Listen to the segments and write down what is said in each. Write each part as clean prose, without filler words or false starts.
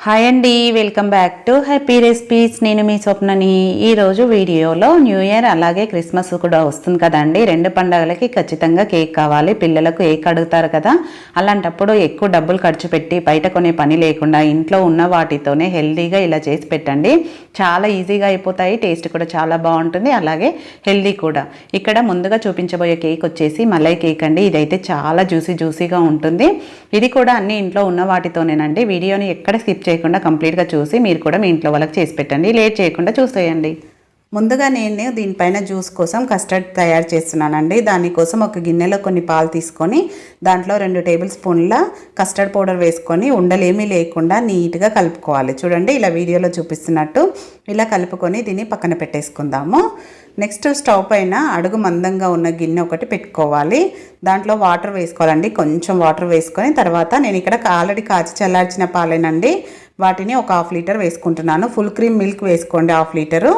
Hi అండి, welcome back to happy recipes. నేను మీ స్వప్నని. ఈరోజు వీడియోలో న్యూ ఇయర్ అలాగే క్రిస్మస్ కూడా వస్తుంది కదండి. రెండు పండుగలకి ఖచ్చితంగా కేక్ కావాలి. పిల్లలకు కేక్ అడుగుతారు కదా, అలాంటప్పుడు ఎక్కువ డబ్బులు ఖర్చు పెట్టి బయట కొనే పని లేకుండా ఇంట్లో ఉన్న వాటితోనే హెల్దీగా ఇలా చేసి పెట్టండి. చాలా ఈజీగా అయిపోతాయి, టేస్ట్ కూడా చాలా బాగుంటుంది, అలాగే హెల్దీ కూడా. ఇక్కడ ముందుగా చూపించబోయే కేక్ వచ్చేసి మలై కేక్ అండి. ఇదైతే చాలా జ్యూసీగా ఉంటుంది. ఇది కూడా అన్ని ఇంట్లో ఉన్న వాటితోనేనండి. వీడియోని ఎక్కడ స్కిప్ చేయకుండా కంప్లీట్గా చూసి మీరు కూడా మీ ఇంట్లో వాళ్ళకి చేసి పెట్టండి. లేట్ చేయకుండా చూసేయండి. ముందుగా నేను దీనిపైన జ్యూస్ కోసం కస్టర్డ్ తయారు చేస్తున్నానండి. దానికోసం ఒక గిన్నెలో కొన్ని పాలు తీసుకొని దాంట్లో 2 టేబుల్ స్పూన్ల కస్టర్డ్ పౌడర్ వేసుకొని ఉండలేమీ లేకుండా నీట్గా కలుపుకోవాలి. చూడండి, ఇలా వీడియోలో చూపిస్తున్నట్టు ఇలా కలుపుకొని దీన్ని పక్కన పెట్టేసుకుందాము. నెక్స్ట్ స్టవ్ పైన అడుగు మందంగా ఉన్న గిన్నె ఒకటి పెట్టుకోవాలి. దాంట్లో వాటర్ వేసుకోవాలండి. కొంచెం వాటర్ వేసుకొని తర్వాత నేను ఇక్కడ ఆల్రెడీ కాచి చల్లార్చిన పాలేనండి, వాటిని ఒక 1/2 లీటర్ వేసుకుంటున్నాను. ఫుల్ క్రీమ్ మిల్క్ వేసుకోండి 1/2 లీటరు.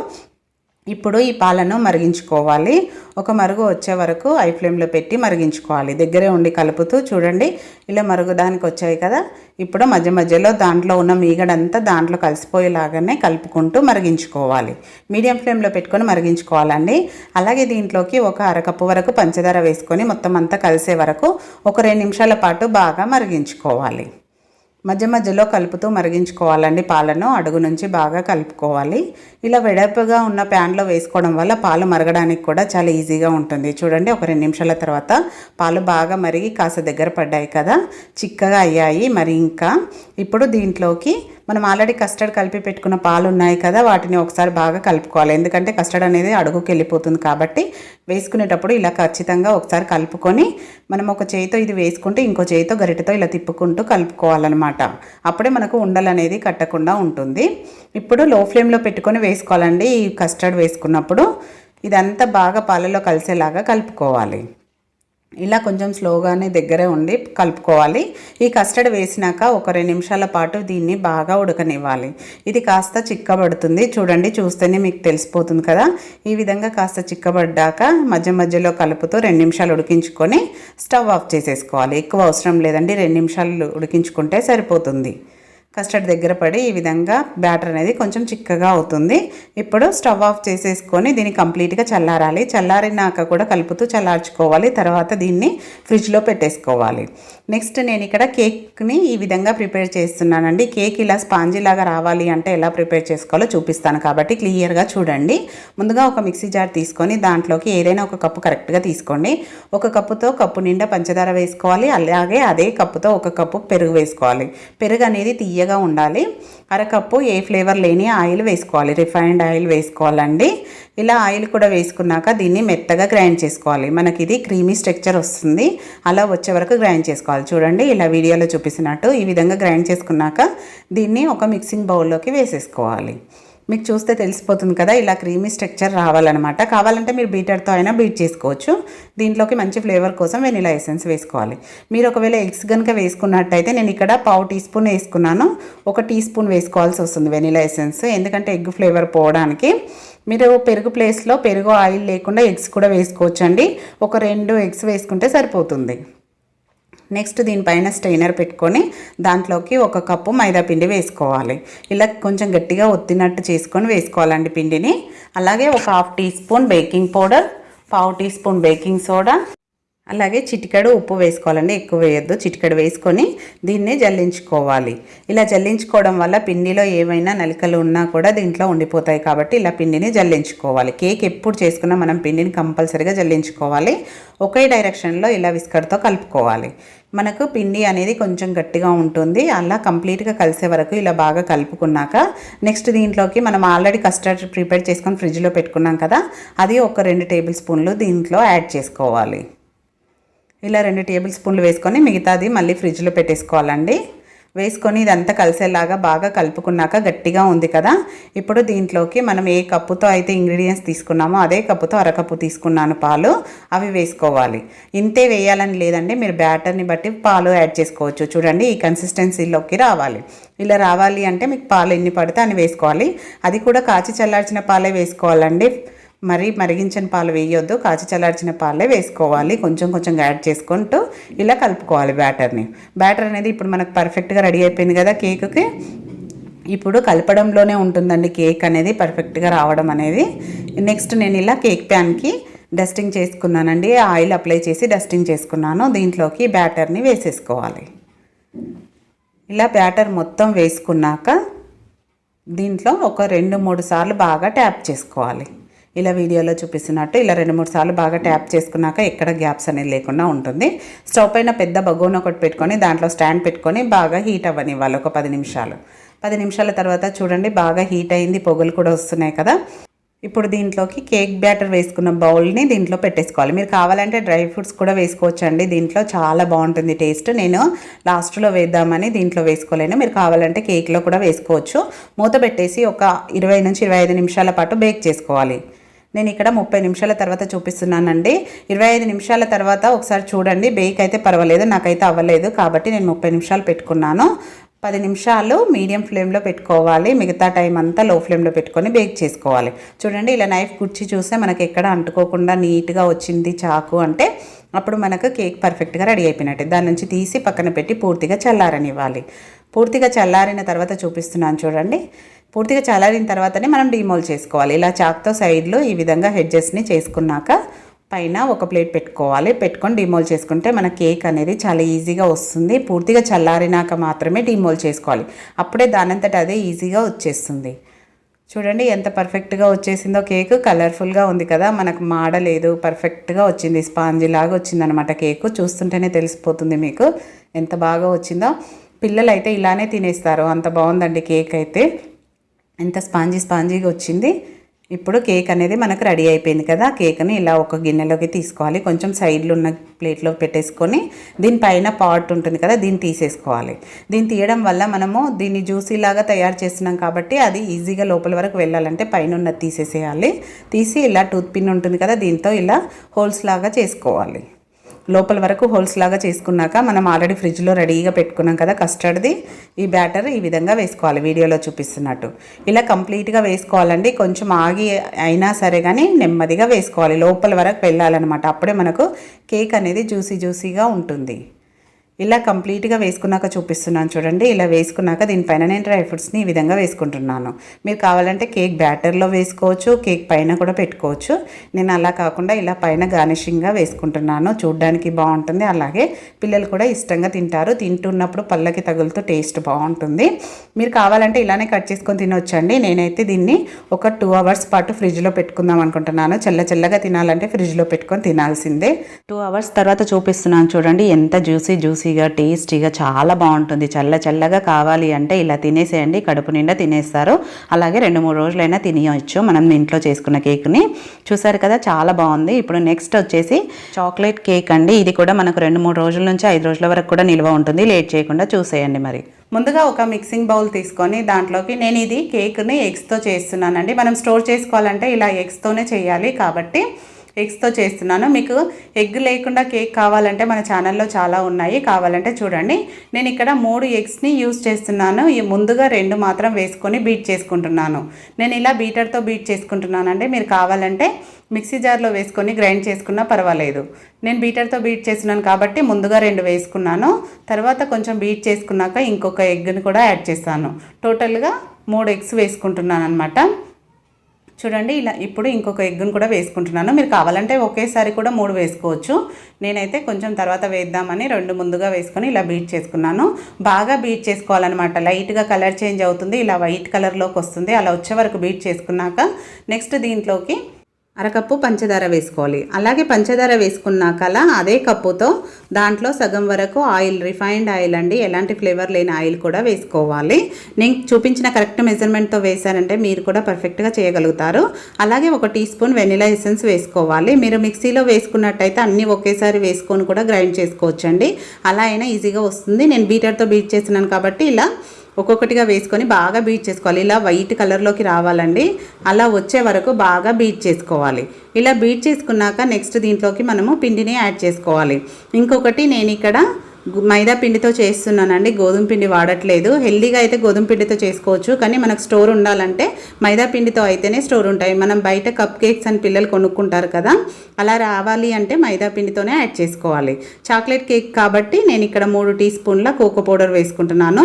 ఇప్పుడు ఈ పాలను మరిగించుకోవాలి. ఒక మరుగు వచ్చే వరకు హై ఫ్లేమ్లో పెట్టి మరిగించుకోవాలి. దగ్గరే ఉండి కలుపుతూ చూడండి, ఇలా మరుగుదానికి వచ్చాయి కదా. ఇప్పుడు మధ్య మధ్యలో దాంట్లో ఉన్న మీగడంతా దాంట్లో కలిసిపోయేలాగానే కలుపుకుంటూ మరిగించుకోవాలి. మీడియం ఫ్లేమ్లో పెట్టుకొని మరిగించుకోవాలండి. అలాగే దీంట్లోకి ఒక 1/2 కప్పు వరకు పంచదార వేసుకొని మొత్తం అంతా కలిసే వరకు ఒక 2 నిమిషాల పాటు బాగా మరిగించుకోవాలి. మధ్య మధ్యలో కలుపుతూ మరిగించుకోవాలండి. పాలను అడుగు నుంచి బాగా కలుపుకోవాలి. ఇలా వెడల్పుగా ఉన్న ప్యాన్లో వేసుకోవడం వల్ల పాలు మరగడానికి కూడా చాలా ఈజీగా ఉంటుంది. చూడండి, ఒక 2 నిమిషాల తర్వాత పాలు బాగా మరిగి కాస్త దగ్గర పడ్డాయి కదా, చిక్కగా అయ్యాయి. మరి ఇంకా ఇప్పుడు దీంట్లోకి మనం ఆల్రెడీ కస్టర్డ్ కలిపి పెట్టుకున్న పాలు ఉన్నాయి కదా, వాటిని ఒకసారి బాగా కలుపుకోవాలి. ఎందుకంటే కస్టర్డ్ అనేది అడుగుకి వెళ్ళిపోతుంది కాబట్టి వేసుకునేటప్పుడు ఇలా ఖచ్చితంగా ఒకసారి కలుపుకొని మనం ఒక చేయితో ఇది వేసుకుంటే ఇంకో చేయితో గరిటెతో ఇలా తిప్పుకుంటూ కలుపుకోవాలన్నమాట. అప్పుడే మనకు ఉండలు అనేది కట్టకుండా ఉంటుంది. ఇప్పుడు లో ఫ్లేమ్లో పెట్టుకొని వేసుకోవాలండి. ఈ కస్టర్డ్ వేసుకున్నప్పుడు ఇదంతా బాగా పాలలో కలిసేలాగా కలుపుకోవాలి. ఇలా కొంచెం స్లోగానే దగ్గరే ఉండి కలుపుకోవాలి. ఈ కస్టర్డ్ వేసినాక ఒక 2 నిమిషాల పాటు దీన్ని బాగా ఉడకనివ్వాలి. ఇది కాస్త చిక్కబడుతుంది. చూడండి, చూస్తేనే మీకు తెలిసిపోతుంది కదా. ఈ విధంగా కాస్త చిక్కబడ్డాక మధ్య మధ్యలో కలుపుతూ 2 నిమిషాలు ఉడికించుకొని స్టవ్ ఆఫ్ చేసేసుకోవాలి. ఎక్కువ అవసరం లేదండి, 2 నిమిషాలు ఉడికించుకుంటే సరిపోతుంది. కస్టర్డ్ దగ్గర పడి ఈ విధంగా బ్యాటర్ అనేది కొంచెం చిక్కగా అవుతుంది. ఇప్పుడు స్టవ్ ఆఫ్ చేసేసుకొని దీన్ని కంప్లీట్గా చల్లారాలి. చల్లారినాక కూడా కలుపుతూ చల్లార్చుకోవాలి. తర్వాత దీన్ని ఫ్రిడ్జ్లో పెట్టేసుకోవాలి. నెక్స్ట్ నేను ఇక్కడ కేక్ని ఈ విధంగా ప్రిపేర్ చేస్తున్నానండి. కేక్ ఇలా స్పాంజీ లాగా రావాలి అంటే ఎలా ప్రిపేర్ చేసుకోవాలో చూపిస్తాను కాబట్టి క్లియర్గా చూడండి. ముందుగా ఒక మిక్సీ జార్ తీసుకొని దాంట్లోకి ఏదైనా ఒక కప్పు కరెక్ట్గా తీసుకోండి. ఒక కప్పుతో కప్పు నిండా పంచదార వేసుకోవాలి. అలాగే అదే కప్పుతో ఒక కప్పు పెరుగు వేసుకోవాలి. పెరుగు అనేది తీయగా ఉండాలి. 1/2 కప్పు ఏ ఫ్లేవర్ లేని ఆయిల్ వేసుకోవాలి. రిఫైన్డ్ ఆయిల్ వేసుకోవాలండి. ఇలా ఆయిల్ కూడా వేసుకున్నాక దీన్ని మెత్తగా గ్రైండ్ చేసుకోవాలి. మనకి ఇది క్రీమీ స్ట్రక్చర్ వస్తుంది. అలా వచ్చే వరకు గ్రైండ్ చేసుకోవాలి. చూడండి, ఇలా వీడియోలో చూపిస్తున్నట్టు ఈ విధంగా గ్రైండ్ చేసుకున్నాక దీన్ని ఒక మిక్సింగ్ బౌల్లోకి వేసేసుకోవాలి. మీకు చూస్తే తెలిసిపోతుంది కదా, ఇలా క్రీమీ స్ట్రక్చర్ రావాలన్నమాట. కావాలంటే మీరు బీటర్తో అయినా బీట్ చేసుకోవచ్చు. దీంట్లోకి మంచి ఫ్లేవర్ కోసం వెనిలా ఎసెన్స్ వేసుకోవాలి. మీరు ఒకవేళ ఎగ్స్ కనుక వేసుకున్నట్టయితే నేను ఇక్కడ 1/2 టీ స్పూన్ వేసుకున్నాను. 1 టీ స్పూన్ వేసుకోవాల్సి వస్తుంది వెనిలా ఎసెన్స్, ఎందుకంటే ఎగ్ ఫ్లేవర్ పోవడానికి. మీరు పెరుగు ప్లేస్లో పెరుగు ఆయిల్ లేకుండా ఎగ్స్ కూడా వేసుకోవచ్చండి. ఒక 2 ఎగ్స్ వేసుకుంటే సరిపోతుంది. నెక్స్ట్ దీనిపైన స్ట్రైనర్ పెట్టుకొని దాంట్లోకి 1 కప్పు మైదా పిండి వేసుకోవాలి. ఇలా కొంచెం గట్టిగా ఒత్తినట్టు చేసుకొని వేసుకోవాలండి పిండిని. అలాగే ఒక 1/2 teaspoon baking powder, 1/2 teaspoon baking soda, అలాగే చిటికెడు ఉప్పు వేసుకోవాలండి. ఎక్కువ వేయొద్దు, చిటికెడు వేసుకొని దీన్ని జల్లించుకోవాలి. ఇలా జల్లించుకోవడం వల్ల పిండిలో ఏమైనా నలికలు ఉన్నా కూడా దీంట్లో ఉండిపోతాయి కాబట్టి ఇలా పిండిని జల్లించుకోవాలి. కేక్ ఎప్పుడు చేసుకున్నా మనం పిండిని కంపల్సరీగా జల్లించుకోవాలి. ఒకే డైరెక్షన్లో ఇలా విస్కర్తో కలుపుకోవాలి. మనకు పిండి అనేది కొంచెం గట్టిగా ఉంటుంది. అలా కంప్లీట్గా కలిసే వరకు ఇలా బాగా కలుపుకున్నాక నెక్స్ట్ దీంట్లోకి మనం ఆల్రెడీ కస్టర్డ్ ప్రిపేర్ చేసుకొని ఫ్రిడ్జ్లో పెట్టుకున్నాం కదా, అది ఒక 2 టేబుల్ స్పూన్లు దీంట్లో యాడ్ చేసుకోవాలి. ఇలా 2 టేబుల్ స్పూన్లు వేసుకొని మిగతాది మళ్ళీ ఫ్రిడ్జ్లో పెట్టేసుకోవాలండి. వేసుకొని ఇదంతా కలిసేలాగా బాగా కలుపుకున్నాక గట్టిగా ఉంది కదా, ఇప్పుడు దీంట్లోకి మనం ఏ కప్పుతో అయితే ఇంగ్రీడియంట్స్ తీసుకున్నామో అదే కప్పుతో 1/2 కప్పు తీసుకున్నాను పాలు, అవి వేసుకోవాలి. ఇంతే వేయాలని లేదండి, మీరు బ్యాటర్ని బట్టి పాలు యాడ్ చేసుకోవచ్చు. చూడండి, ఈ కన్సిస్టెన్సీలోకి రావాలి. ఇలా రావాలి అంటే మీకు పాలు ఎన్ని పడితే అని వేసుకోవాలి. అది కూడా కాచి చల్లార్చిన పాలే వేసుకోవాలండి. మరి మరిగించిన పాలు వేయొద్దు, కాచి చల్లార్చిన పాలే వేసుకోవాలి. కొంచెం కొంచెం యాడ్ చేసుకుంటూ ఇలా కలుపుకోవాలి బ్యాటర్ని. బ్యాటర్ అనేది ఇప్పుడు మనకు పర్ఫెక్ట్గా రెడీ అయిపోయింది కదా కేక్కి. ఇప్పుడు కలపడంలోనే ఉంటుందండి కేక్ అనేది పర్ఫెక్ట్గా రావడం అనేది. నెక్స్ట్ నేను ఇలా కేక్ ప్యాన్కి డస్టింగ్ చేసుకున్నానండి, ఆయిల్ అప్లై చేసి డస్టింగ్ చేసుకున్నాను. దీంట్లోకి బ్యాటర్ని వేసేసుకోవాలి. ఇలా బ్యాటర్ మొత్తం వేసుకున్నాక దీంట్లో ఒక 2-3 సార్లు బాగా ట్యాప్ చేసుకోవాలి. ఇలా వీడియోలో చూపిస్తున్నట్టు ఇలా 2-3 సార్లు బాగా ట్యాప్ చేసుకున్నాక ఎక్కడ గ్యాప్స్ అనేది లేకుండా ఉంటుంది. స్టవ్ పైన పెద్ద బగోన్ ఒకటి పెట్టుకొని దాంట్లో స్టాండ్ పెట్టుకొని బాగా హీట్ అవ్వనివ్వాలి ఒక 10 నిమిషాలు. 10 నిమిషాల తర్వాత చూడండి బాగా హీట్ అయింది, పొగలు కూడా వస్తున్నాయి కదా. ఇప్పుడు దీంట్లోకి కేక్ బ్యాటర్ వేసుకున్న బౌల్ని దీంట్లో పెట్టేసుకోవాలి. మీరు కావాలంటే డ్రై ఫ్రూట్స్ కూడా వేసుకోవచ్చు అండి, దీంట్లో చాలా బాగుంటుంది టేస్ట్. నేను లాస్ట్లో వేద్దామని దీంట్లో వేసుకోలేను, మీరు కావాలంటే కేక్లో కూడా వేసుకోవచ్చు. మూత పెట్టేసి ఒక 20 నుంచి 25 నిమిషాల పాటు బేక్ చేసుకోవాలి. నేను ఇక్కడ 30 నిమిషాల తర్వాత చూపిస్తున్నానండి. 25 నిమిషాల తర్వాత ఒకసారి చూడండి, బేక్ అయితే పర్వాలేదు, నాకైతే అవ్వలేదు కాబట్టి నేను 30 నిమిషాలు పెట్టుకున్నాను. 10 నిమిషాలు మీడియం ఫ్లేమ్లో పెట్టుకోవాలి, మిగతా టైం అంతా లో ఫ్లేమ్లో పెట్టుకొని బేక్ చేసుకోవాలి. చూడండి ఇలా నైఫ్ కుర్చీ చూస్తే మనకి ఎక్కడ అంటుకోకుండా నీట్గా వచ్చింది చాకు అంటే అప్పుడు మనకు కేక్ పర్ఫెక్ట్గా రెడీ అయిపోయినట్టే. దాని నుంచి తీసి పక్కన పెట్టి పూర్తిగా చల్లారనివ్వాలి. పూర్తిగా చల్లారిన తర్వాత చూపిస్తున్నాను చూడండి. పూర్తిగా చల్లారిన తర్వాతనే మనం డీమోల్ చేసుకోవాలి. ఇలా చాక్తో సైడ్లో ఈ విధంగా హెడ్జెస్ని చేసుకున్నాక పైన ఒక ప్లేట్ పెట్టుకోవాలి. పెట్టుకొని డిమోల్ చేసుకుంటే మన కేక్ అనేది చాలా ఈజీగా వస్తుంది. పూర్తిగా చల్లారినాక మాత్రమే డిమోల్ చేసుకోవాలి, అప్పుడే దానంతట అదే ఈజీగా వచ్చేస్తుంది. చూడండి ఎంత పర్ఫెక్ట్గా వచ్చేసిందో కేక్, కలర్ఫుల్గా ఉంది కదా, మనకు మాడలేదు, పర్ఫెక్ట్గా వచ్చింది, స్పాంజీ లాగా వచ్చిందనమాట కేక్. చూస్తుంటేనే తెలిసిపోతుంది మీకు ఎంత బాగా వచ్చిందో. పిల్లలు అయితే ఇలానే తినేస్తారు, అంత బాగుందండి కేక్ అయితే, ఎంత స్పాంజీగా వచ్చింది. ఇప్పుడు కేక్ అనేది మనకు రెడీ అయిపోయింది కదా. కేక్ని ఇలా ఒక గిన్నెలోకి తీసుకోవాలి, కొంచెం సైడ్లో ఉన్న ప్లేట్లో పెట్టేసుకొని దీనిపైన పాట్ ఉంటుంది కదా దీన్ని తీసేసుకోవాలి. దీన్ని తీయడం వల్ల మనము దీన్ని జ్యూసీలాగా తయారు చేస్తున్నాం కాబట్టి అది ఈజీగా లోపల వరకు వెళ్ళాలంటే పైన ఉన్నది తీసేసేయాలి. తీసి ఇలా టూత్ పిన్ ఉంటుంది కదా దీంతో ఇలా హోల్స్ లాగా చేసుకోవాలి. లోపల వరకు హోల్స్ లాగా చేసుకున్నాక మనం ఆల్రెడీ ఫ్రిడ్జ్లో రెడీగా పెట్టుకున్నాం కదా కస్టర్డ్ది, ఈ బ్యాటర్ ఈ విధంగా వేసుకోవాలి వీడియోలో చూపిస్తున్నట్టు. ఇలా కంప్లీట్గా వేసుకోవాలండి, కొంచెం ఆగి అయినా సరే కానీ నెమ్మదిగా వేసుకోవాలి, లోపల వరకు వెళ్ళాలన్నమాట, అప్పుడే మనకు కేక్ అనేది జ్యూసీగా ఉంటుంది. ఇలా కంప్లీట్గా వేసుకున్నాక చూపిస్తున్నాను చూడండి. ఇలా వేసుకున్నాక దీనిపైన నేను డ్రై ఫ్రూట్స్ని ఈ విధంగా వేసుకుంటున్నాను. మీరు కావాలంటే కేక్ బ్యాటర్లో వేసుకోవచ్చు, కేక్ పైన కూడా పెట్టుకోవచ్చు. నేను అలా కాకుండా ఇలా పైన గార్నిషింగ్గా వేసుకుంటున్నాను, చూడడానికి బాగుంటుంది, అలాగే పిల్లలు కూడా ఇష్టంగా తింటారు, తింటున్నప్పుడు పళ్ళకి తగులుతూ టేస్ట్ బాగుంటుంది. మీరు కావాలంటే ఇలానే కట్ చేసుకొని తినొచ్చండి. నేనైతే దీన్ని ఒక 2 అవర్స్ పాటు ఫ్రిడ్జ్లో పెట్టుకుందాం అనుకుంటున్నాను. చల్లగా తినాలంటే ఫ్రిడ్జ్లో పెట్టుకొని తినాల్సిందే. 2 అవర్స్ తర్వాత చూపిస్తున్నాను చూడండి, ఎంత జ్యూసీగా టేస్టీగా చాలా బాగుంటుంది. చల్లగా కావాలి అంటే ఇలా తినేసేయండి, కడుపు నిండా తినేస్తారు. అలాగే 2-3 రోజులైనా తినేయచ్చు మనం ఇంట్లో చేసుకున్న కేక్ని. చూసారు కదా చాలా బాగుంది. ఇప్పుడు నెక్స్ట్ వచ్చేసి చాక్లెట్ కేక్ అండి. ఇది కూడా మనకు 2-3 రోజుల నుంచి 5 రోజుల వరకు కూడా నిల్వ ఉంటుంది. లేట్ చేయకుండా చూసేయండి. మరి ముందుగా ఒక మిక్సింగ్ బౌల్ తీసుకొని దాంట్లోకి నేను ఇది కేక్ని ఎగ్స్తో చేస్తున్నానండి. మనం స్టోర్ చేసుకోవాలంటే ఇలా ఎగ్స్తోనే చేయాలి కాబట్టి ఎగ్స్తో చేస్తున్నాను. మీకు ఎగ్ లేకుండా కేక్ కావాలంటే మన ఛానల్లో చాలా ఉన్నాయి, కావాలంటే చూడండి. నేను ఇక్కడ 3 ఎగ్స్ని యూజ్ చేస్తున్నాను. ముందుగా 2 మాత్రం వేసుకొని బీట్ చేసుకుంటున్నాను. నేను ఇలా బీటర్తో బీట్ చేసుకుంటున్నానండి. మీరు కావాలంటే మిక్సీ జార్లో వేసుకొని గ్రైండ్ చేసుకున్నా పర్వాలేదు. నేను బీటర్తో బీట్ చేస్తున్నాను కాబట్టి ముందుగా 2 వేసుకున్నాను, తర్వాత కొంచెం బీట్ చేసుకున్నాక ఇంకొక ఎగ్ని కూడా యాడ్ చేస్తాను. టోటల్గా 3 ఎగ్స్ వేసుకుంటున్నాను అనమాట. చూడండి ఇలా ఇప్పుడు ఇంకొక ఎగ్గును కూడా వేసుకుంటున్నాను. మీరు కావాలంటే ఒకేసారి కూడా 3 వేసుకోవచ్చు. నేనైతే కొంచెం తర్వాత వేద్దామని 2 ముందుగా వేసుకొని ఇలా బీట్ చేసుకున్నాను. బాగా బీట్ చేసుకోవాలన్నమాట, లైట్గా కలర్ చేంజ్ అవుతుంది, ఇలా వైట్ కలర్లోకి వస్తుంది. అలా వచ్చే వరకు బీట్ చేసుకున్నాక నెక్స్ట్ దీంట్లోకి 1/2 కప్పు పంచదార వేసుకోవాలి. అలాగే పంచదార వేసుకున్నాక అదే కప్పుతో దాంట్లో సగం వరకు ఆయిల్, రిఫైన్డ్ ఆయిల్ అండి, ఎలాంటి ఫ్లేవర్ లేని ఆయిల్ కూడా వేసుకోవాలి. నేను చూపించిన కరెక్ట్ మెజర్మెంట్తో వేసారంటే మీరు కూడా పర్ఫెక్ట్గా చేయగలుగుతారు. అలాగే 1 టీ స్పూన్ వెనిలా ఎసెన్స్ వేసుకోవాలి. మీరు మిక్సీలో వేసుకున్నట్టయితే అన్నీ ఒకేసారి వేసుకొని కూడా గ్రైండ్ చేసుకోవచ్చండి, అలా అయినా ఈజీగా వస్తుంది. నేను బీటర్తో బీట్ చేస్తున్నాను కాబట్టి ఇలా ఒక్కొక్కటిగా వేసుకొని బాగా బీట్ చేసుకోవాలి. ఇలా వైట్ కలర్లోకి రావాలండి, అలా వచ్చే వరకు బాగా బీట్ చేసుకోవాలి. ఇలా బీట్ చేసుకున్నాక నెక్స్ట్ దీంట్లోకి మనము పిండిని యాడ్ చేసుకోవాలి. ఇంకొకటి నేను ఇక్కడ మైదా పిండితో చేస్తున్నానండి, గోధుమ పిండి వాడట్లేదు. హెల్దీగా అయితే గోధుమ పిండితో చేసుకోవచ్చు, కానీ మనకు స్టోర్ ఉండాలంటే మైదా పిండితో అయితేనే స్టోర్ ఉంటాయి. మనం బయట కప్ కేక్స్ అని పిల్లలు కొనుక్కుంటారు కదా, అలా రావాలి అంటే మైదా పిండితోనే యాడ్ చేసుకోవాలి. చాక్లెట్ కేక్ కాబట్టి నేను ఇక్కడ 3 టీ స్పూన్ల కోకో పౌడర్ వేసుకుంటున్నాను.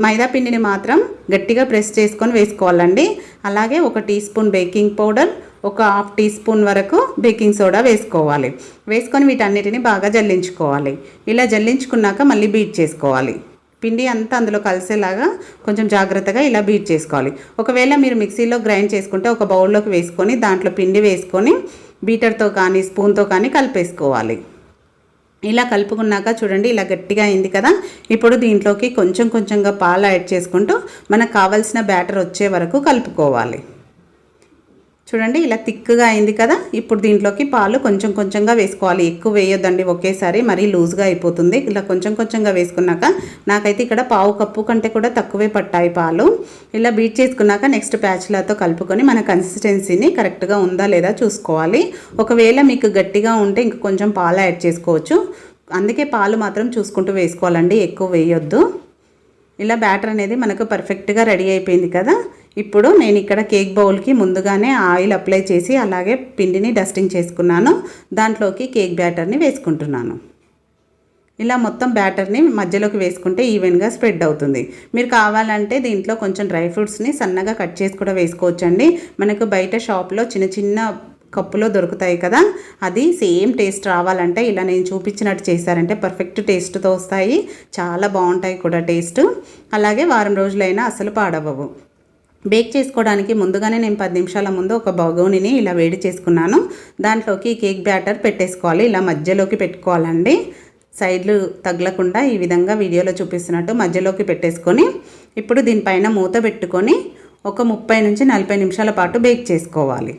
మైదా పిండిని మాత్రం గట్టిగా ప్రెస్ చేసుకొని వేసుకోవాలండి. అలాగే 1 teaspoon baking powder, 1/2 teaspoon వరకు బేకింగ్ సోడా వేసుకోవాలి. వేసుకొని వీటన్నిటిని బాగా జల్లించుకోవాలి. ఇలా జల్లించుకున్నాక మళ్ళీ బీట్ చేసుకోవాలి. పిండి అంతా అందులో కలిసేలాగా కొంచెం జాగ్రత్తగా ఇలా బీట్ చేసుకోవాలి. ఒకవేళ మీరు మిక్సీలో గ్రైండ్ చేసుకుంటే ఒక బౌల్లోకి వేసుకొని దాంట్లో పిండి వేసుకొని బీటర్తో కానీ స్పూన్తో కానీ కలిపేసుకోవాలి. ఇలా కలుపుకున్నాక చూడండి, ఇలా గట్టిగా అయింది కదా. ఇప్పుడు దీంట్లోకి కొంచెం కొంచెంగా పాలు యాడ్ చేసుకుంటూ మనకు కావాల్సిన బ్యాటర్ వచ్చే వరకు కలుపుకోవాలి. చూడండి, ఇలా థిక్గా అయింది కదా. ఇప్పుడు దీంట్లోకి పాలు కొంచెం కొంచెంగా వేసుకోవాలి, ఎక్కువ వేయొద్దండి ఒకేసారి, మరీ లూజ్గా అయిపోతుంది. ఇలా కొంచెం కొంచెంగా వేసుకున్నాక నాకైతే ఇక్కడ 1/2 కప్పు కంటే కూడా తక్కువే పట్టాయి పాలు. ఇలా బీట్ చేసుకున్నాక నెక్స్ట్ ప్యాచ్లతో కలుపుకొని మన కన్సిస్టెన్సీని కరెక్ట్గా ఉందా లేదా చూసుకోవాలి. ఒకవేళ మీకు గట్టిగా ఉంటే ఇంక కొంచెం పాలు యాడ్ చేసుకోవచ్చు. అందుకే పాలు మాత్రం చూసుకుంటూ వేసుకోవాలండి, ఎక్కువ వేయొద్దు. ఇలా బ్యాటర్ అనేది మనకు పర్ఫెక్ట్గా రెడీ అయిపోయింది కదా. ఇప్పుడు నేను ఇక్కడ కేక్ బౌల్కి ముందుగానే ఆయిల్ అప్లై చేసి అలాగే పిండిని డస్టింగ్ చేసుకున్నాను. దాంట్లోకి కేక్ బ్యాటర్ని వేసుకుంటున్నాను. ఇలా మొత్తం బ్యాటర్ని మధ్యలోకి వేసుకుంటే ఈవెన్గా స్ప్రెడ్ అవుతుంది. మీరు కావాలంటే దీంట్లో కొంచెం డ్రై ఫ్రూట్స్ని సన్నగా కట్ చేసి కూడా వేసుకోవచ్చండి. మనకు బయట షాప్లో చిన్న చిన్న కప్పులో దొరుకుతాయి కదా, అది సేమ్ టేస్ట్ రావాలంటే ఇలా నేను చూపించినట్టు చేశారంటే పర్ఫెక్ట్ టేస్ట్తో వస్తాయి. చాలా బాగుంటాయి కూడా టేస్ట్. అలాగే వారం రోజులైనా అసలు పాడవవు. బేక్ చేసుకోవడానికి ముందుగానే నేను 10 నిమిషాల ముందు ఒక బగోనీని ఇలా వేడి చేసుకున్నాను. దాంట్లోకి కేక్ బ్యాటర్ పెట్టేసుకోవాలి. ఇలా మధ్యలోకి పెట్టుకోవాలండి, సైడ్లు తగలకుండా ఈ విధంగా వీడియోలో చూపిస్తున్నట్టు మధ్యలోకి పెట్టేసుకొని ఇప్పుడు దీనిపైన మూత పెట్టుకొని ఒక 30 నుంచి 40 నిమిషాల పాటు బేక్ చేసుకోవాలి.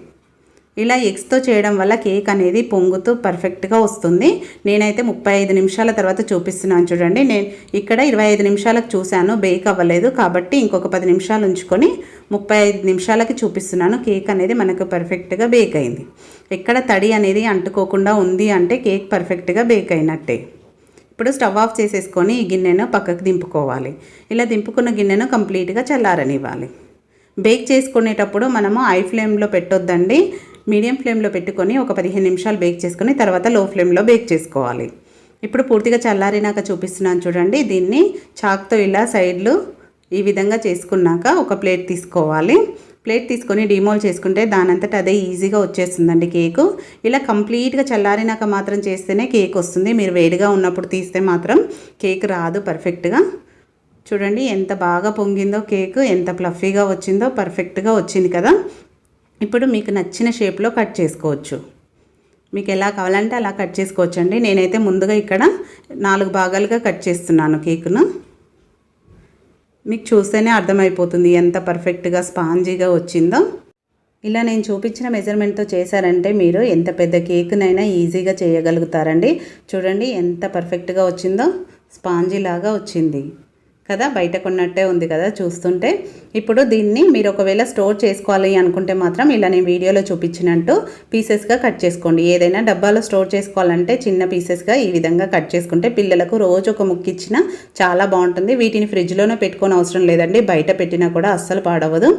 ఇలా ఎగ్స్తో చేయడం వల్ల కేక్ అనేది పొంగుతూ పర్ఫెక్ట్గా వస్తుంది. నేనైతే 35 నిమిషాల తర్వాత చూపిస్తున్నాను చూడండి. నేను ఇక్కడ 25 నిమిషాలకు చూశాను, బేక్ అవ్వలేదు కాబట్టి ఇంకొక 10 నిమిషాలు ఉంచుకొని 35 నిమిషాలకి చూపిస్తున్నాను. కేక్ అనేది మనకు పర్ఫెక్ట్గా బేక్ అయింది. ఎక్కడ తడి అనేది అంటుకోకుండా ఉంది అంటే కేక్ పర్ఫెక్ట్గా బేక్ అయినట్టే. ఇప్పుడు స్టవ్ ఆఫ్ చేసేసుకొని ఈ గిన్నెను పక్కకు దింపుకోవాలి. ఇలా దింపుకున్న గిన్నెను కంప్లీట్గా చల్లారనివ్వాలి. బేక్ చేసుకునేటప్పుడు మనము హై ఫ్లేమ్లో పెట్టొద్దండి, మీడియం ఫ్లేమ్లో పెట్టుకొని ఒక 15 నిమిషాలు బేక్ చేసుకొని తర్వాత లో ఫ్లేమ్లో బేక్ చేసుకోవాలి. ఇప్పుడు పూర్తిగా చల్లారినాక చూపిస్తున్నాను చూడండి. దీన్ని చాక్తో ఇలా సైడ్లు ఈ విధంగా చేసుకున్నాక ఒక ప్లేట్ తీసుకోవాలి. ప్లేట్ తీసుకొని డిమోల్డ్ చేసుకుంటే దానంతట అదే ఈజీగా వచ్చేస్తుందండి కేకు. ఇలా కంప్లీట్గా చల్లారినాక మాత్రం చేస్తేనే కేక్ వస్తుంది. మీరు వేడిగా ఉన్నప్పుడు తీస్తే మాత్రం కేక్ రాదు పర్ఫెక్ట్గా. చూడండి ఎంత బాగా పొంగిందో కేక్, ఎంత ఫ్లఫీగా వచ్చిందో, పర్ఫెక్ట్గా వచ్చింది కదా. ఇప్పుడు మీకు నచ్చిన షేప్లో కట్ చేసుకోవచ్చు. మీకు ఎలా కావాలంటే అలా కట్ చేసుకోవచ్చండి. నేనైతే ముందుగా ఇక్కడ 4 భాగాలుగా కట్ చేస్తున్నాను కేకును. మీకు చూస్తేనే అర్థమైపోతుంది ఎంత పర్ఫెక్ట్గా స్పాంజీగా వచ్చిందో. ఇలా నేను చూపించిన మెజర్మెంట్తో చేశారంటే మీరు ఎంత పెద్ద కేక్నైనా ఈజీగా చేయగలుగుతారండి. చూడండి ఎంత పర్ఫెక్ట్గా వచ్చిందో, స్పాంజీ లాగా వచ్చింది కదా, బయట కొన్నట్టే ఉంది కదా చూస్తుంటే. ఇప్పుడు దీన్ని మీరు ఒకవేళ స్టోర్ చేసుకోవాలి అనుకుంటే మాత్రం ఇలా నేను వీడియోలో చూపించినట్టు పీసెస్గా కట్ చేసుకోండి. ఏదైనా డబ్బాలో స్టోర్ చేసుకోవాలంటే చిన్న పీసెస్గా ఈ విధంగా కట్ చేసుకుంటే పిల్లలకు రోజు ఒక ముక్క ఇచ్చినా చాలా బాగుంటుంది. వీటిని ఫ్రిడ్జ్లోనే పెట్టుకోని అవసరం లేదండి, బయట పెట్టినా కూడా అస్సలు పాడవదు.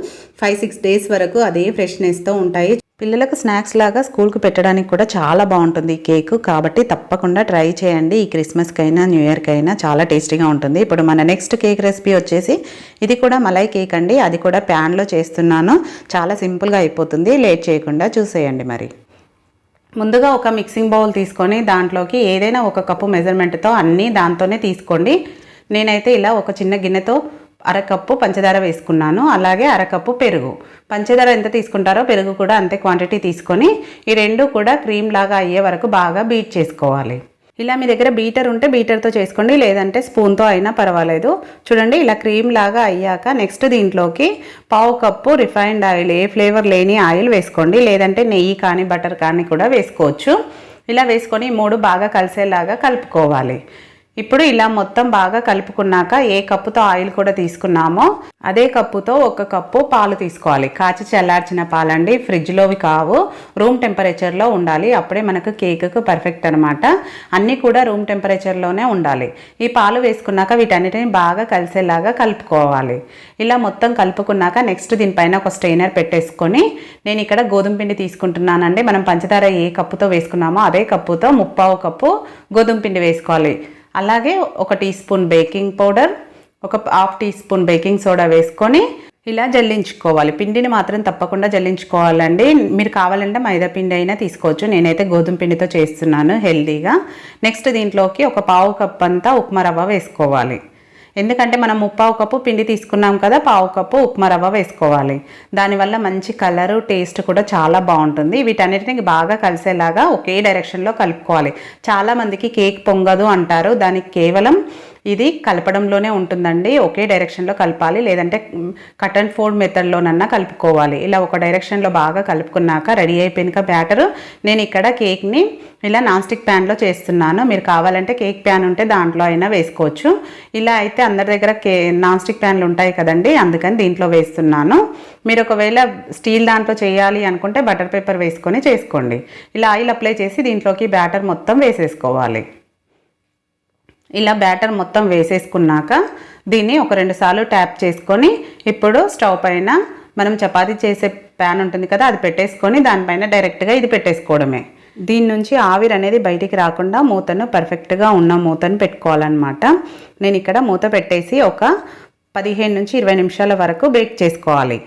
5-6 డేస్ వరకు అదే ఫ్రెష్నెస్తో ఉంటాయి. పిల్లలకు స్నాక్స్ లాగా స్కూల్కి పెట్టడానికి కూడా చాలా బాగుంటుంది ఈ కేక్. కాబట్టి తప్పకుండా ట్రై చేయండి. ఈ క్రిస్మస్కైనా న్యూ ఇయర్కైనా చాలా టేస్టీగా ఉంటుంది. ఇప్పుడు మన నెక్స్ట్ కేక్ రెసిపీ వచ్చేసి ఇది కూడా మలై కేక్ అండి. అది కూడా ప్యాన్లో చేస్తున్నాను. చాలా సింపుల్గా అయిపోతుంది. లేట్ చేయకుండా చూసేయండి. మరి ముందుగా ఒక మిక్సింగ్ బౌల్ తీసుకొని దాంట్లోకి ఏదైనా 1 కప్పు మెజర్మెంట్తో అన్నీ దాంతోనే తీసుకోండి. నేనైతే ఇలా ఒక చిన్న గిన్నెతో 1/2 కప్పు పంచదార వేసుకున్నాను. అలాగే 1/2 కప్పు పెరుగు. పంచదార ఎంత తీసుకుంటారో పెరుగు కూడా అంతే క్వాంటిటీ తీసుకొని ఈ రెండు కూడా క్రీమ్ లాగా అయ్యే వరకు బాగా బీట్ చేసుకోవాలి. ఇలా మీ దగ్గర బీటర్ ఉంటే బీటర్తో చేసుకోండి, లేదంటే స్పూన్తో అయినా పర్వాలేదు. చూడండి ఇలా క్రీమ్ లాగా అయ్యాక నెక్స్ట్ దీంట్లోకి 1/2 కప్పు రిఫైన్డ్ ఆయిల్, ఏ ఫ్లేవర్ లేని ఆయిల్ వేసుకోండి, లేదంటే నెయ్యి కానీ బటర్ కానీ కూడా వేసుకోవచ్చు. ఇలా వేసుకొని 3 బాగా కలిసేలాగా కలుపుకోవాలి. ఇప్పుడు ఇలా మొత్తం బాగా కలుపుకున్నాక ఏ కప్పుతో ఆయిల్ కూడా తీసుకున్నామో అదే కప్పుతో 1 కప్పు పాలు తీసుకోవాలి. కాచి చల్లార్చిన పాలండి, ఫ్రిడ్జ్లోవి కావు, రూమ్ టెంపరేచర్లో ఉండాలి. అప్పుడే మనకు కేక్కు పర్ఫెక్ట్ అనమాట. అన్నీ కూడా రూమ్ టెంపరేచర్లోనే ఉండాలి. ఈ పాలు వేసుకున్నాక వీటన్నిటిని బాగా కలిసేలాగా కలుపుకోవాలి. ఇలా మొత్తం కలుపుకున్నాక నెక్స్ట్ దీనిపైన ఒక స్ట్రెయినర్ పెట్టేసుకొని నేను ఇక్కడ గోధుమ పిండి తీసుకుంటున్నానండి. మనం పంచదార ఏ కప్పుతో వేసుకున్నామో అదే కప్పుతో 1/2 కప్పు గోధుమ పిండి వేసుకోవాలి. అలాగే 1 teaspoon baking powder, 1/2 teaspoon baking soda వేసుకొని ఇలా జల్లించుకోవాలి. పిండిని మాత్రం తప్పకుండా జల్లించుకోవాలండి. మీరు కావాలంటే మైదా పిండి అయినా తీసుకోవచ్చు. నేనైతే గోధుమ పిండితో చేస్తున్నాను హెల్దీగా. నెక్స్ట్ దీంట్లోకి 1/4 కప్ అంతా ఉప్మా రవ్వ వేసుకోవాలి. ఎందుకంటే మనం 1/4 కప్పు పిండి తీసుకున్నాం కదా, 1/4 కప్పు ఉప్మా రవ్వ వేసుకోవాలి. దానివల్ల మంచి కలరు, టేస్ట్ కూడా చాలా బాగుంటుంది. వీటన్నిటిని బాగా కలిసేలాగా ఒకే డైరెక్షన్లో కలుపుకోవాలి. చాలామందికి కేక్ పొంగదు అంటారు. దానికి కేవలం ఇది కలపడంలోనే ఉంటుందండి. ఒకే డైరెక్షన్లో కలపాలి, లేదంటే కట్ అండ్ ఫోల్డ్ మెథడ్లోనన్నా కలుపుకోవాలి. ఇలా ఒక డైరెక్షన్లో బాగా కలుపుకున్నాక రెడీ అయిపోయినాక బ్యాటరు నేను ఇక్కడ కేక్ని ఇలా నాన్ స్టిక్ ప్యాన్లో చేస్తున్నాను. మీరు కావాలంటే కేక్ ప్యాన్ ఉంటే దాంట్లో అయినా వేసుకోవచ్చు. ఇలా అయితే అందరి దగ్గర నాన్ స్టిక్ ప్యాన్లు ఉంటాయి కదండి, అందుకని దీంట్లో వేస్తున్నాను. మీరు ఒకవేళ స్టీల్ దాంట్లో చేయాలి అనుకుంటే బటర్ పేపర్ వేసుకొని చేసుకోండి. ఇలా ఆయిల్ అప్లై చేసి దీంట్లోకి బ్యాటర్ మొత్తం వేసేసుకోవాలి. ఇలా బ్యాటర్ మొత్తం వేసేసుకున్నాక దీన్ని ఒక 2 సార్లు ట్యాప్ చేసుకొని ఇప్పుడు స్టవ్ పైన మనం చపాతీ చేసే ప్యాన్ ఉంటుంది కదా, అది పెట్టేసుకొని దానిపైన డైరెక్ట్గా ఇది పెట్టేసుకోవడమే. దీని నుంచి ఆవిరి అనేది బయటికి రాకుండా మూతను పర్ఫెక్ట్గా ఉన్న మూతను పెట్టుకోవాలన్నమాట. నేను ఇక్కడ మూత పెట్టేసి ఒక 15 నుంచి 20 నిమిషాల వరకు బేక్ చేసుకోవాలి.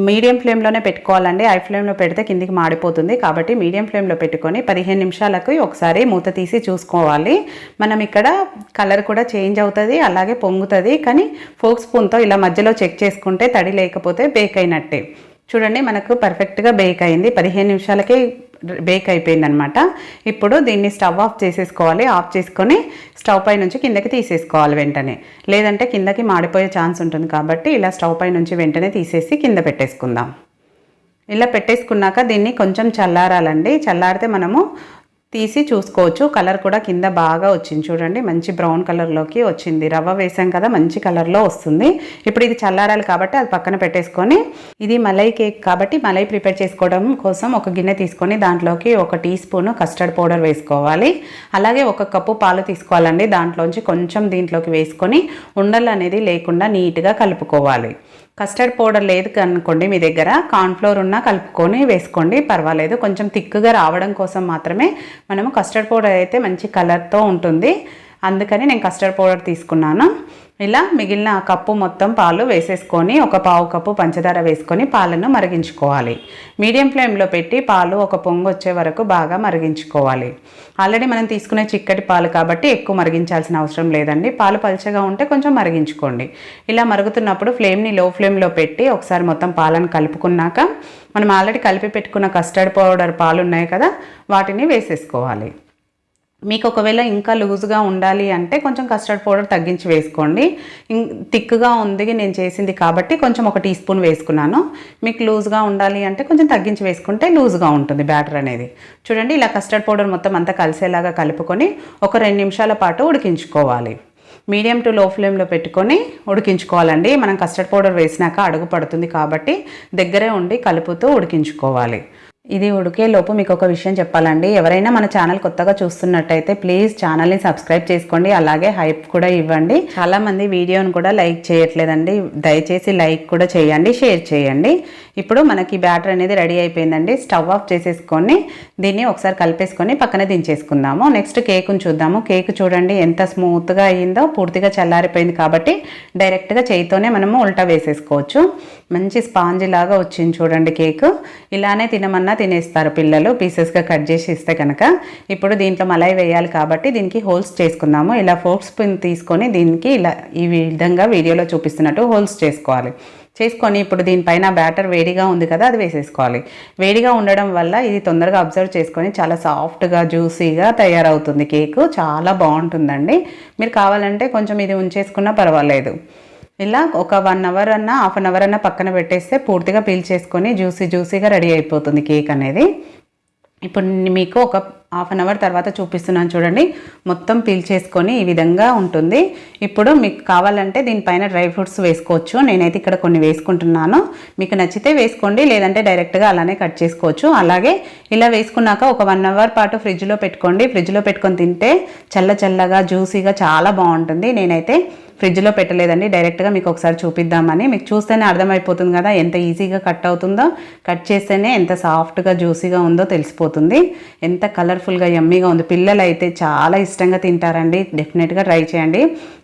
మీడియం ఫ్లేమ్లోనే పెట్టుకోవాలండి. హై ఫ్లేమ్లో పెడితే కిందికి మాడిపోతుంది. కాబట్టి మీడియం ఫ్లేమ్లో పెట్టుకొని 15 నిమిషాలకు ఒకసారి మూత తీసి చూసుకోవాలి. మనం ఇక్కడ కలర్ కూడా చేంజ్ అవుతుంది, అలాగే పొంగుతుంది. కానీ ఫోక్ స్పూన్తో ఇలా మధ్యలో చెక్ చేసుకుంటే తడి లేకపోతే బేక్ అయినట్టే. చూడండి, మనకు పర్ఫెక్ట్గా బేక్ అయింది. 15 నిమిషాలకే బేక్ అయిపోయింది అనమాట. ఇప్పుడు దీన్ని స్టవ్ ఆఫ్ చేసేసుకోవాలి. ఆఫ్ చేసుకొని స్టవ్ పై నుంచి కిందకి తీసేసుకోవాలి వెంటనే, లేదంటే కిందకి మాడిపోయే ఛాన్స్ ఉంటుంది. కాబట్టి ఇలా స్టవ్ పై నుంచి వెంటనే తీసేసి కింద పెట్టేసుకుందాం. ఇలా పెట్టేసుకున్నాక దీన్ని కొంచెం చల్లారాలండి. చల్లారితే మనము తీసి చూసుకోవచ్చు. కలర్ కూడా కింద బాగా వచ్చింది. చూడండి, మంచి బ్రౌన్ కలర్లోకి వచ్చింది. రవ్వ వేసాం కదా, మంచి కలర్లో వస్తుంది. ఇప్పుడు ఇది చల్లారాలి కాబట్టి అది పక్కన పెట్టేసుకొని, ఇది మలై కేక్ కాబట్టి మలై ప్రిపేర్ చేసుకోవడం కోసం ఒక గిన్నె తీసుకొని దాంట్లోకి 1 టీ స్పూన్ కస్టర్డ్ పౌడర్ వేసుకోవాలి. అలాగే 1 కప్పు పాలు తీసుకోవాలండి. దాంట్లోంచి కొంచెం దీంట్లోకి వేసుకొని ఉండలు అనేది లేకుండా నీట్గా కలుపుకోవాలి. కస్టర్డ్ పౌడర్ లేదు అనుకోండి, మీ దగ్గర కార్న్ఫ్లోర్ ఉన్నా కలుపుకొని వేసుకోండి, పర్వాలేదు. కొంచెం థిక్గా రావడం కోసం మాత్రమే మనము కస్టర్డ్ పౌడర్ అయితే మంచి కలర్తో ఉంటుంది, అందుకని నేను కస్టర్డ్ పౌడర్ తీసుకున్నాను. ఇలా మిగిలిన కప్పు మొత్తం పాలు వేసేసుకొని 1/4 కప్పు పంచదార వేసుకొని పాలను మరిగించుకోవాలి. మీడియం ఫ్లేమ్లో పెట్టి పాలు ఒక పొంగు వచ్చే వరకు బాగా మరిగించుకోవాలి. ఆల్రెడీ మనం తీసుకునే చిక్కటి పాలు కాబట్టి ఎక్కువ మరిగించాల్సిన అవసరం లేదండి. పాలు పల్చగా ఉంటే కొంచెం మరిగించుకోండి. ఇలా మరుగుతున్నప్పుడు ఫ్లేమ్ని లో ఫ్లేమ్లో పెట్టి ఒకసారి మొత్తం పాలను కలుపుకున్నాక మనం ఆల్రెడీ కలిపి పెట్టుకున్న కస్టర్డ్ పౌడర్ పాలు ఉన్నాయి కదా, వాటిని వేసేసుకోవాలి. మీకు ఒకవేళ ఇంకా లూజ్గా ఉండాలి అంటే కొంచెం కస్టర్డ్ పౌడర్ తగ్గించి వేసుకోండి. థిక్గా ఉంది నేను చేసింది కాబట్టి కొంచెం 1 టీ స్పూన్ వేసుకున్నాను. మీకు లూజ్గా ఉండాలి అంటే కొంచెం తగ్గించి వేసుకుంటే లూజ్గా ఉంటుంది బ్యాటర్ అనేది. చూడండి, ఇలా కస్టర్డ్ పౌడర్ మొత్తం అంతా కలిసేలాగా కలుపుకొని ఒక 2 నిమిషాల పాటు ఉడికించుకోవాలి. మీడియం టు లో ఫ్లేమ్లో పెట్టుకొని ఉడికించుకోవాలండి. మనం కస్టర్డ్ పౌడర్ వేసినాక అడుగు పడుతుంది కాబట్టి దగ్గరే ఉండి కలుపుతూ ఉడికించుకోవాలి. ఇది ఉడికేలోపు మీకు ఒక విషయం చెప్పాలండి. ఎవరైనా మన ఛానల్ కొత్తగా చూస్తున్నట్టయితే ప్లీజ్ ఛానల్ని సబ్స్క్రైబ్ చేసుకోండి, అలాగే హైప్ కూడా ఇవ్వండి. చాలామంది వీడియోని కూడా లైక్ చేయట్లేదండి, దయచేసి లైక్ కూడా చేయండి, షేర్ చేయండి. ఇప్పుడు మనకి బ్యాటర్ అనేది రెడీ అయిపోయిందండి. స్టవ్ ఆఫ్ చేసేసుకొని దీన్ని ఒకసారి కలిపేసుకొని పక్కన దించేసుకుందాము. నెక్స్ట్ కేకును చూద్దాము. కేక్ చూడండి ఎంత స్మూత్గా అయ్యిందో, పూర్తిగా చల్లారిపోయింది కాబట్టి డైరెక్ట్గా చేయితోనే మనము ఉల్టా వేసేసుకోవచ్చు. మంచి స్పాంజీ లాగా వచ్చింది చూడండి కేక్. ఇలానే తినమన్నా తినేస్తారు పిల్లలు, పీసెస్గా కట్ చేసి ఇస్తే కనుక. ఇప్పుడు దీంట్లో మలై వేయాలి కాబట్టి దీనికి హోల్స్ చేసుకుందాము. ఇలా ఫోర్క్ స్పూన్ తీసుకొని దీనికి ఇలా ఈ విధంగా వీడియోలో చూపిస్తున్నట్టు హోల్స్ చేసుకొని ఇప్పుడు దీనిపైన బ్యాటర్ వేడిగా ఉంది కదా, అది వేసేసుకోవాలి. వేడిగా ఉండడం వల్ల ఇది తొందరగా అబ్జర్వ్ చేసుకొని చాలా సాఫ్ట్గా జ్యూసీగా తయారవుతుంది కేకు. చాలా బాగుంటుందండి. మీరు కావాలంటే కొంచెం ఇది ఉంచేసుకున్నా పర్వాలేదు. ఇలా ఒక 1 అవర్ అన్నా హాఫ్ అన్ అవర్ అన్నా పక్కన పెట్టేస్తే పూర్తిగా పీల్ చేసుకొని జ్యూసీగా రెడీ అయిపోతుంది కేక్ అనేది. ఇప్పుడు మీకు ఒక హాఫ్ అన్ అవర్ తర్వాత చూపిస్తున్నాను చూడండి. మొత్తం పీల్చేసుకొని ఈ విధంగా ఉంటుంది. ఇప్పుడు మీకు కావాలంటే దీనిపైన డ్రై ఫ్రూట్స్ వేసుకోవచ్చు. నేనైతే ఇక్కడ కొన్ని వేసుకుంటున్నాను. మీకు నచ్చితే వేసుకోండి, లేదంటే డైరెక్ట్గా అలానే కట్ చేసుకోవచ్చు. అలాగే ఇలా వేసుకున్నాక ఒక 1 అవర్ పాటు ఫ్రిడ్జ్లో పెట్టుకోండి. ఫ్రిడ్జ్లో పెట్టుకొని తింటే చల్లగా జ్యూసీగా చాలా బాగుంటుంది. నేనైతే ఫ్రిడ్జ్లో పెట్టలేదండి, డైరెక్ట్గా మీకు ఒకసారి చూపిద్దామని. మీకు చూస్తేనే అర్థమైపోతుంది కదా ఎంత ఈజీగా కట్ అవుతుందో. కట్ చేస్తేనే ఎంత సాఫ్ట్గా జ్యూసీగా ఉందో తెలిసిపోతుంది. ఎంత కలర్ఫుల్గా యమ్మీగా ఉంది. పిల్లలు అయితే చాలా ఇష్టంగా తింటారండి. డెఫినెట్గా ట్రై చేయండి.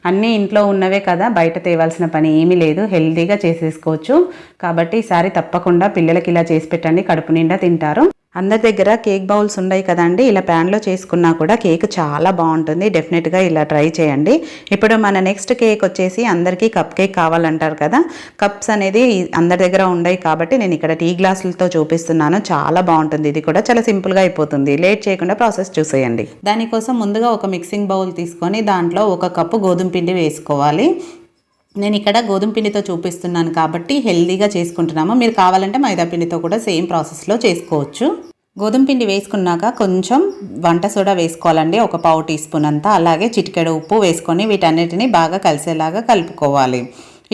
అన్నీ ఇంట్లో ఉన్నవే కదా, బయట తేవాల్సిన పని ఏమీ లేదు, హెల్తీగా చేసేసుకోవచ్చు. కాబట్టి ఈసారి తప్పకుండా పిల్లలకి ఇలా చేసి పెట్టండి, కడుపు నిండా తింటారు. అందరి దగ్గర కేక్ బౌల్స్ ఉన్నాయి కదండి, ఇలా ప్యాన్లో చేసుకున్నా కూడా కేక్ చాలా బాగుంటుంది. డెఫినెట్గా ఇలా ట్రై చేయండి. ఇప్పుడు మన నెక్స్ట్ కేక్ వచ్చేసి అందరికీ కప్ కేక్ కావాలంటారు కదా. కప్స్ అనేది అందరి దగ్గర ఉన్నాయి కాబట్టి నేను ఇక్కడ టీ గ్లాసులతో చూపిస్తున్నాను. చాలా బాగుంటుంది. ఇది కూడా చాలా సింపుల్గా అయిపోతుంది. లేట్ చేయకుండా ప్రాసెస్ చూసేయండి. దానికోసం ముందుగా ఒక మిక్సింగ్ బౌల్ తీసుకొని దాంట్లో 1 కప్పు గోధుమ పిండి వేసుకోవాలి. నేను ఇక్కడ గోధుమ పిండితో చూపిస్తున్నాను కాబట్టి హెల్దీగా చేసుకుంటున్నాము. మీరు కావాలంటే మైదా పిండితో కూడా సేమ్ ప్రాసెస్లో చేసుకోవచ్చు. గోధుమ పిండి వేసుకున్నాక కొంచెం వంట సోడా వేసుకోవాలండి, 1 పావు టీ స్పూన్ అంతా. అలాగే చిటికెడు ఉప్పు వేసుకొని వీటన్నిటిని బాగా కలిసేలాగా కలుపుకోవాలి.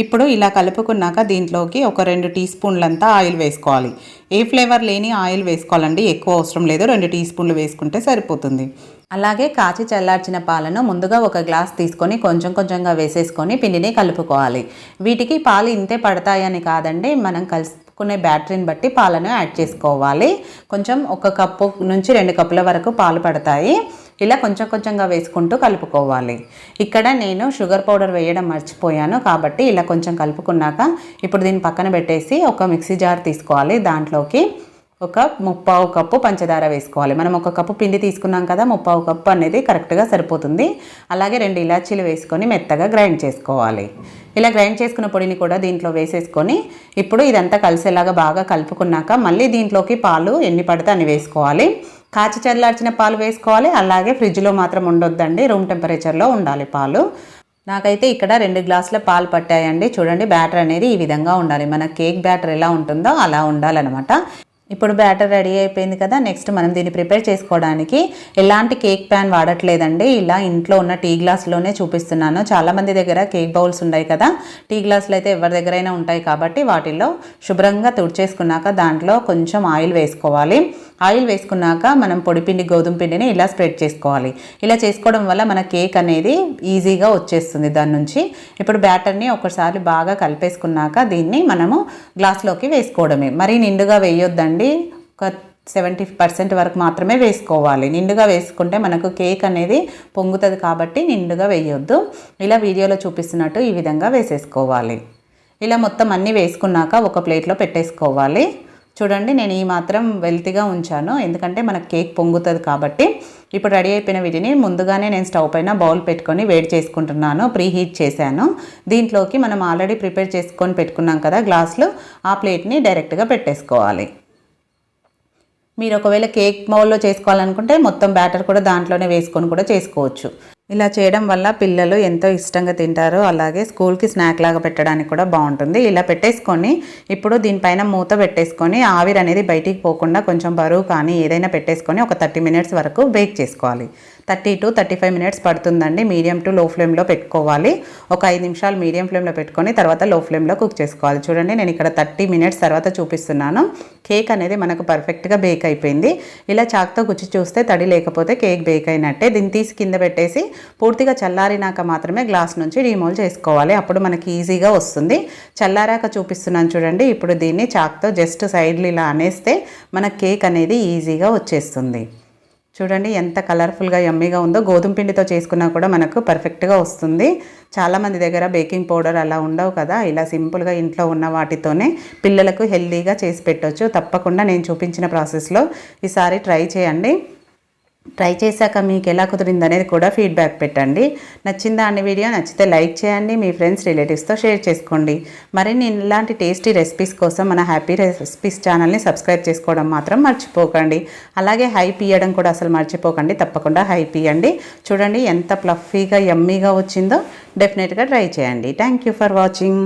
ఇప్పుడు ఇలా కలుపుకున్నాక దీంట్లోకి ఒక 2 టీ స్పూన్లంతా ఆయిల్ వేసుకోవాలి. ఏ ఫ్లేవర్ లేని ఆయిల్ వేసుకోవాలండి, ఎక్కువ అవసరం లేదు. 2 టీ స్పూన్లు వేసుకుంటే సరిపోతుంది. అలాగే కాచి చల్లార్చిన పాలను ముందుగా 1 గ్లాస్ తీసుకొని కొంచెంగా వేసేసుకొని పిండిని కలుపుకోవాలి. వీటికి పాలు ఇంతే పడతాయని కాదండి, మనం కలుపుకునే బ్యాటరీని బట్టి పాలను యాడ్ చేసుకోవాలి. కొంచెం 1 కప్పు నుంచి 2 కప్పుల వరకు పాలు పడతాయి. ఇలా కొంచెంగా వేసుకుంటూ కలుపుకోవాలి. ఇక్కడ నేను షుగర్ పౌడర్ వేయడం మర్చిపోయాను కాబట్టి ఇలా కొంచెం కలుపుకున్నాక ఇప్పుడు దీన్ని పక్కన పెట్టేసి ఒక మిక్సీ జార్ తీసుకోవాలి. దాంట్లోకి ఒక 3/4 కప్పు పంచదార వేసుకోవాలి. మనం 1 కప్పు పిండి తీసుకున్నాం కదా, 3/4 కప్పు అనేది కరెక్ట్గా సరిపోతుంది. అలాగే 2 ఇలాచీలు వేసుకొని మెత్తగా గ్రైండ్ చేసుకోవాలి. ఇలా గ్రైండ్ చేసుకున్న పొడిని కూడా దీంట్లో వేసేసుకొని ఇప్పుడు ఇదంతా కలిసేలాగా బాగా కలుపుకున్నాక మళ్ళీ దీంట్లోకి పాలు ఎన్ని పడితే అన్ని వేసుకోవాలి. కాచి చల్లార్చిన పాలు వేసుకోవాలి. అలాగే ఫ్రిడ్జ్లో మాత్రం ఉండొద్దండి, రూమ్ టెంపరేచర్లో ఉండాలి పాలు. నాకైతే ఇక్కడ 2 గ్లాసుల పాలు పట్టాయండి. చూడండి, బ్యాటర్ అనేది ఈ విధంగా ఉండాలి. మన కేక్ బ్యాటర్ ఎలా ఉంటుందో అలా ఉండాలన్నమాట. ఇప్పుడు బ్యాటర్ రెడీ అయిపోయింది కదా. నెక్స్ట్ మనం దీన్ని ప్రిపేర్ చేసుకోవడానికి ఎలాంటి కేక్ ప్యాన్ వాడట్లేదండి, ఇలా ఇంట్లో ఉన్న టీ గ్లాసులోనే చూపిస్తున్నాను. చాలామంది దగ్గర కేక్ బౌల్స్ ఉన్నాయి కదా, టీ గ్లాసులు అయితే ఎవరి దగ్గరైనా ఉంటాయి కాబట్టి వాటిల్లో శుభ్రంగా తుడిచేసుకున్నాక దాంట్లో కొంచెం ఆయిల్ వేసుకోవాలి. ఆయిల్ వేసుకున్నాక మనం పొడిపిండి గోధుమ పిండిని ఇలా స్ప్రెడ్ చేసుకోవాలి. ఇలా చేసుకోవడం వల్ల మన కేక్ అనేది ఈజీగా వచ్చేస్తుంది దాని నుంచి. ఇప్పుడు బ్యాటర్ని ఒకసారి బాగా కలిపేసుకున్నాక దీన్ని మనము గ్లాస్లోకి వేసుకోవడమే. మరీ నిండుగా వేయొద్దండి, ఒక 70% వరకు మాత్రమే వేసుకోవాలి. నిండుగా వేసుకుంటే మనకు కేక్ అనేది పొంగుతుంది కాబట్టి నిండుగా వేయొద్దు. ఇలా వీడియోలో చూపిస్తున్నట్టు ఈ విధంగా వేసేసుకోవాలి. ఇలా మొత్తం అన్నీ వేసుకున్నాక ఒక ప్లేట్లో పెట్టేసుకోవాలి. చూడండి, నేను ఈ మాత్రం వెల్తిగా ఉంచాను ఎందుకంటే మనకు కేక్ పొంగుతుంది కాబట్టి. ఇప్పుడు రెడీ అయిపోయిన వీటిని ముందుగానే నేను స్టవ్ పైన బౌల్ పెట్టుకొని వేడి చేసుకుంటున్నాను. ప్రీ హీట్ చేశాను. దీంట్లోకి మనం ఆల్రెడీ ప్రిపేర్ చేసుకొని పెట్టుకున్నాం కదా గ్లాసులు, ఆ ప్లేట్ని డైరెక్ట్గా పెట్టేసుకోవాలి. మీరు ఒకవేళ కేక్ మౌల్లో చేసుకోవాలనుకుంటే మొత్తం బ్యాటర్ కూడా దాంట్లోనే వేసుకొని కూడా చేసుకోవచ్చు. ఇలా చేయడం వల్ల పిల్లలు ఎంతో ఇష్టంగా తింటారు. అలాగే స్కూల్కి స్నాక్ లాగా పెట్టడానికి కూడా బాగుంటుంది. ఇలా పెట్టేసుకొని ఇప్పుడు దీనిపైన మూత పెట్టేసుకొని ఆవిరి అనేది బయటికి పోకుండా కొంచెం బరువు కానీ ఏదైనా పెట్టేసుకొని ఒక 30 మినిట్స్ వరకు బేక్ చేసుకోవాలి. 30 to 35 మినిట్స్ పడుతుందండి. మీడియం టు లో ఫ్లేమ్లో పెట్టుకోవాలి. ఒక 5 నిమిషాలు మీడియం ఫ్లేమ్లో పెట్టుకొని తర్వాత లో ఫ్లేమ్లో కుక్ చేసుకోవాలి. చూడండి, నేను ఇక్కడ 30 మినిట్స్ తర్వాత చూపిస్తున్నాను. కేక్ అనేది మనకు పర్ఫెక్ట్గా బేక్ అయిపోయింది. ఇలా చాక్తో గుచ్చి చూస్తే తడి లేకపోతే కేక్ బేక్ అయినట్టే. దీన్ని తీసి కింద పెట్టేసి పూర్తిగా చల్లారినాక మాత్రమే గ్లాస్ నుంచి రీమూవ్ చేసుకోవాలి. అప్పుడు మనకి ఈజీగా వస్తుంది. చల్లారాక చూపిస్తున్నాను చూడండి. ఇప్పుడు దీన్ని చాక్తో జస్ట్ సైడ్లు ఇలా అనేస్తే మన కేక్ అనేది ఈజీగా వచ్చేస్తుంది. చూడండి ఎంత కలర్ఫుల్గా యమ్మీగా ఉందో. గోధుమ పిండితో చేసుకున్నా కూడా మనకు పర్ఫెక్ట్గా వస్తుంది. చాలామంది దగ్గర బేకింగ్ పౌడర్ అలా ఉండవు కదా, ఇలా సింపుల్గా ఇంట్లో ఉన్న వాటితోనే పిల్లలకు హెల్తీగా చేసి పెట్టవచ్చు. తప్పకుండా నేను చూపించిన ప్రాసెస్లో ఈసారి ట్రై చేయండి. ట్రై చేశాక మీకు ఎలా కుదిరింది అనేది కూడా ఫీడ్బ్యాక్ పెట్టండి. నచ్చిందా అన్ని వీడియో? నచ్చితే లైక్ చేయండి, మీ ఫ్రెండ్స్ రిలేటివ్స్తో షేర్ చేసుకోండి. మరిన్ని ఇలాంటి టేస్టీ రెసిపీస్ కోసం మన హ్యాపీ రెసిపీస్ ఛానల్ని సబ్స్క్రైబ్ చేసుకోవడం మాత్రం మర్చిపోకండి. అలాగే హైప్ ఇవ్వడం కూడా అసలు మర్చిపోకండి. తప్పకుండా హైప్ ఇవ్వండి. చూడండి ఎంత ఫ్లఫీగా యమ్మీగా వచ్చిందో. డెఫినెట్గా ట్రై చేయండి. Thank you for watching.